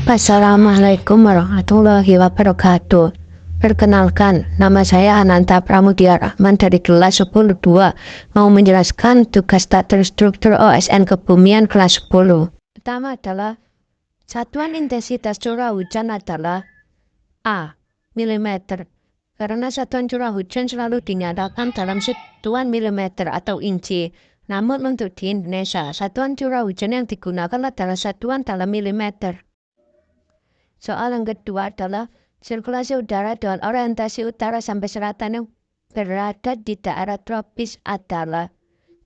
Assalamualaikum warahmatullahi wabarakatuh. Perkenalkan, nama saya Ananta Pramudia Rahman dari kelas 10-2 mau menjelaskan tugas tak terstruktur OSN Kebumian kelas 10. Pertama adalah satuan intensitas curah hujan adalah A. Milimeter. Karena satuan curah hujan selalu dinyatakan dalam satuan milimeter atau inci. Namun untuk di Indonesia, satuan curah hujan yang digunakan adalah satuan dalam milimeter. Soal yang kedua adalah sirkulasi udara dengan orientasi utara sampai selatan yang berada di daerah tropis adalah.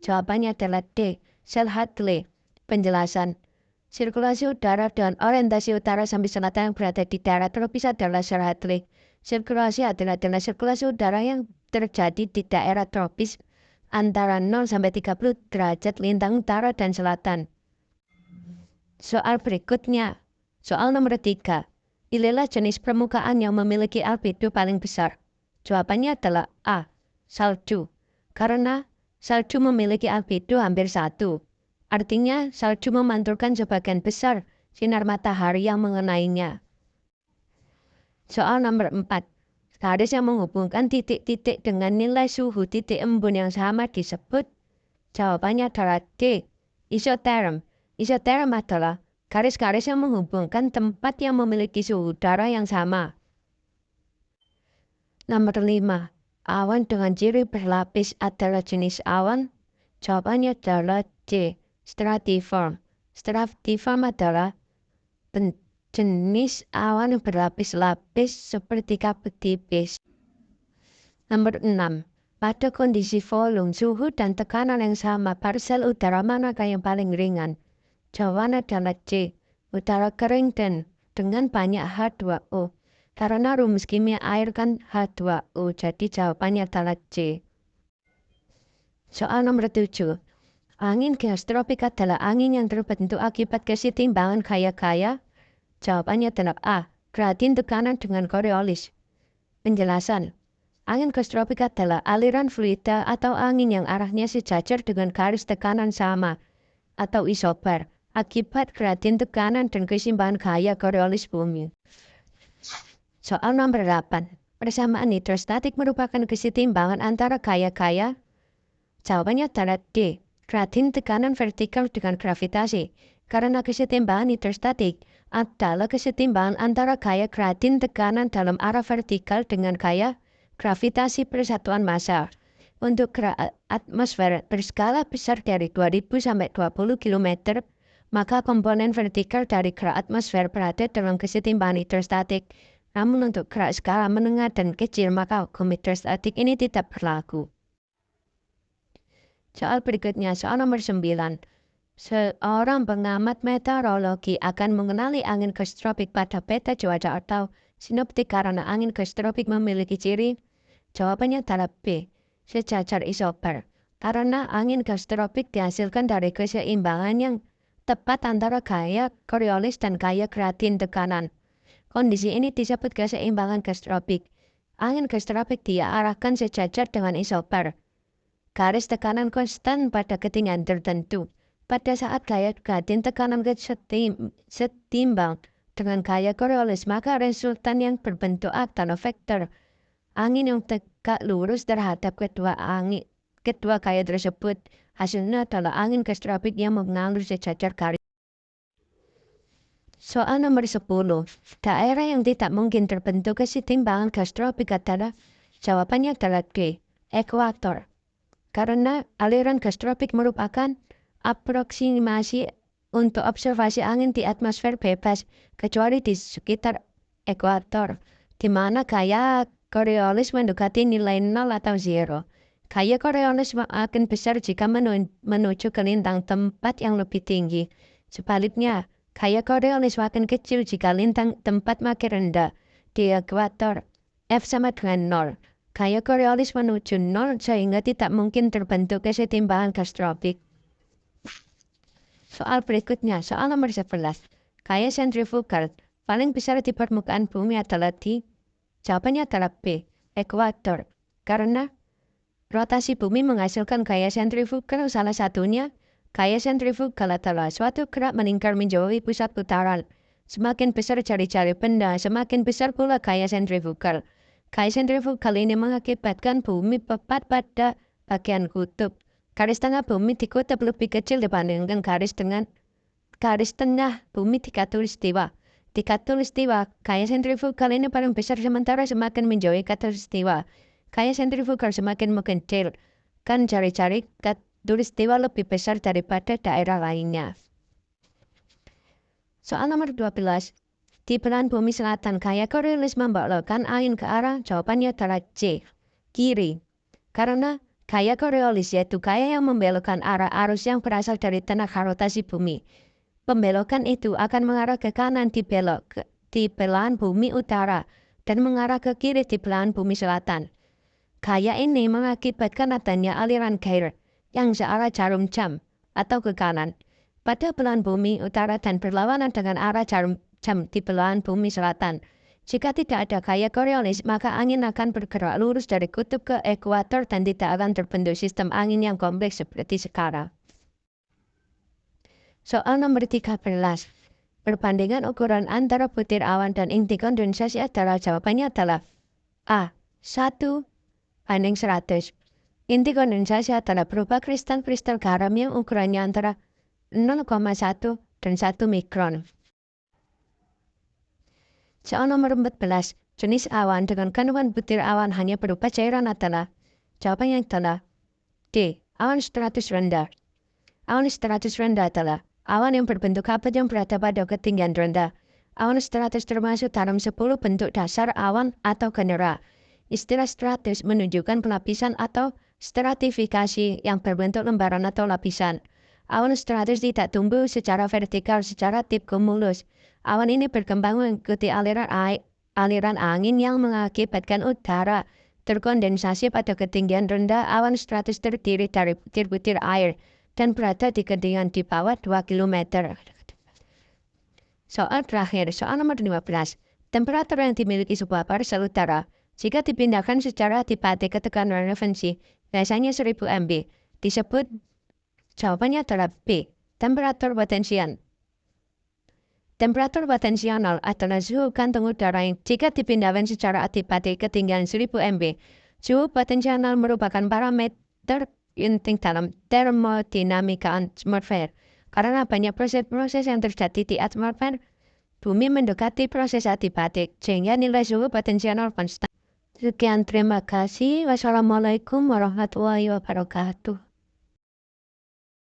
Jawabannya adalah D. Selhatli. Penjelasan. Sirkulasi udara dengan orientasi utara sampai selatan yang berada di daerah tropis adalah Selhatli. Sirkulasi adalah sirkulasi udara yang terjadi di daerah tropis antara 0 sampai 30 derajat lintang utara dan selatan. Soal berikutnya. Soal nomor 3. Pilihlah jenis permukaan yang memiliki albedo paling besar. Jawabannya adalah A. Salju. Karena salju memiliki albedo hampir 1. Artinya salju memantulkan sebagian besar sinar matahari yang mengenainya. Soal nomor 4. Garis yang menghubungkan titik-titik dengan nilai suhu titik embun yang sama disebut. Jawabannya adalah D. Isoterm. Isoterm adalah garis-garis yang menghubungkan tempat yang memiliki suhu udara yang sama. Nomor 5. Awan dengan ciri berlapis adalah jenis awan. Jawabannya adalah C. Stratiform. Stratiform adalah jenis awan yang berlapis-lapis seperti kabut tipis. Nomor 6. Pada kondisi volume, suhu dan tekanan yang sama, partikel udara manakah yang paling ringan? Jawabannya adalah C. Udara kering dan dengan banyak H2O. Karena rumus kimia air kan H2O, jadi jawabannya adalah C. Soal nomor 7. Angin geostropik adalah angin yang terbentuk akibat kesetimbangan gaya-gaya. Jawabannya adalah A. Gradien tekanan dengan Coriolis. Penjelasan. Angin geostropik adalah aliran fluida atau angin yang arahnya sejajar dengan garis tekanan sama atau isobar akibat gradien tekanan dan keseimbangan gaya Coriolis bumi. Soal nomor 8. Persamaan hidrostatik merupakan kesetimbangan antara gaya-gaya. Jawabannya adalah D. Gradien tekanan vertikal dengan gravitasi. Karena kesetimbangan hidrostatik adalah kesetimbangan antara gaya gradien tekanan dalam arah vertikal dengan gaya gravitasi persatuan massa. Untuk atmosfer berskala besar dari 2000 sampai 20 km, maka komponen vertikal dari gerak atmosfer berada dalam kesetimbangan hidrostatik. Namun untuk gerak skala menengah dan kecil, maka hukum hidrostatik ini tidak berlaku. Soal berikutnya, soal nomor 9. Seorang pengamat meteorologi akan mengenali angin geostropik pada peta cuaca atau sinoptik karena angin geostropik memiliki ciri. Jawabannya adalah B. Sejajar isobar. Karena angin geostropik dihasilkan dari keseimbangan yang tepat antara gaya Coriolis dan gaya gradien tekanan. Kondisi ini disebut keseimbangan geostropik. Angin geostropik diarahkan sejajar dengan isobar. Garis tekanan konstan pada ketinggian tertentu. Pada saat gaya gradien tekanan setimbang dengan gaya Coriolis, maka resultan yang berbentuk atau vektor angin yang tegak lurus terhadap kedua gaya tersebut. Hasilnya adalah angin geostropik yang mengalur sejajar garis. Soal nomor 10. Daerah yang tidak mungkin terbentuk kesetimbangan geostropik adalah. Jawabannya adalah D. Ekuator. Karena aliran geostropik merupakan aproksimasi untuk observasi angin di atmosfer bebas, kecuali di sekitar ekuator, di mana gaya Coriolis mendekati nilai 0 atau 0. Gaya Coriolis akan besar jika menuju ke lintang tempat yang lebih tinggi. Sebaliknya, gaya Coriolis akan kecil jika lintang tempat makin rendah. Di ekuator, F sama dengan 0. Gaya Coriolis menuju 0 sehingga tidak mungkin terbentuk kesetimbangan geostropik. Soal berikutnya, soal nomor 11. Gaya sentrifugal paling besar di permukaan bumi adalah di. Jawabannya adalah B. Ekuator. Karena rotasi bumi menghasilkan gaya sentrifugal, salah satunya gaya sentrifugal adalah suatu gerak meningkat menjauhi pusat putaran. Semakin besar cari-cari benda, semakin besar pula gaya sentrifugal. Gaya sentrifugal ini mengakibatkan bumi tepat pada bagian kutub. Garis tengah bumi di kutub lebih kecil dibandingkan garis tengah bumi di khatulistiwa. Di khatulistiwa, gaya sentrifugal ini paling besar sementara semakin menjauhi khatulistiwa, gaya sentrifugal semakin mengecil. Kan cari-cari khatulistiwa lebih besar daripada daerah lainnya. Soal nomor 12. Di belahan bumi selatan, gaya Coriolis membelokkan angin ke arah, jawabannya adalah C, kiri. Karena gaya Coriolis yaitu gaya yang membelokkan arah arus yang berasal dari tenaga rotasi bumi. Pembelokan itu akan mengarah ke kanan di belahan bumi utara dan mengarah ke kiri di belahan bumi selatan. Gaya ini mengakibatkan adanya aliran gair yang searah jarum jam atau ke kanan pada belahan bumi utara dan berlawanan dengan arah jarum jam di belahan bumi selatan. Jika tidak ada gaya Coriolis, maka angin akan bergerak lurus dari kutub ke ekuator dan tidak akan terbentuk sistem angin yang kompleks seperti sekarang. Soal nomor 13. Perbandingan ukuran antara butir awan dan inti kondensasi jawabannya adalah A. 1 banding 100. Inti kondensasi adalah berupa kristal-kristal garam yang ukurannya antara 0,1 dan 1 mikron. Soal nomor 14. Jenis awan dengan kandungan butir awan hanya berupa cairan adalah jawabannya adalah D. Awan stratus rendah. Awan stratus rendah adalah awan yang berbentuk kabut yang berada pada ketinggian rendah. Awan stratus termasuk dalam 10 bentuk dasar awan atau genera. Istilah stratus menunjukkan pelapisan atau stratifikasi yang berbentuk lembaran atau lapisan. Awan stratus tidak tumbuh secara vertikal secara tip cumulus. Awan ini berkembang mengikuti aliran angin yang mengakibatkan udara terkondensasi pada ketinggian rendah. Awan stratus terdiri dari butir-butir air dan berada di ketinggian di bawah 2 km. Soal terakhir, soal nomor 15. Temperatur yang dimiliki sebuah parsel udara jika dipindahkan secara adiabatik ke tekanan referensi, biasanya 1000 MB, disebut jawabannya adalah B. Temperatur potensial. Temperatur potensial adalah suhu kantung udara yang jika dipindahkan secara adiabatik ke ketinggian 1000 MB. Suhu potensial merupakan parameter penting dalam termodinamika atmosfer. Karena banyak proses-proses yang terjadi di atmosfer, bumi mendekati proses adiabatik, sehingga nilai suhu potensial konstan. Sekian, terima kasih. Wassalamualaikum warahmatullahi wabarakatuh.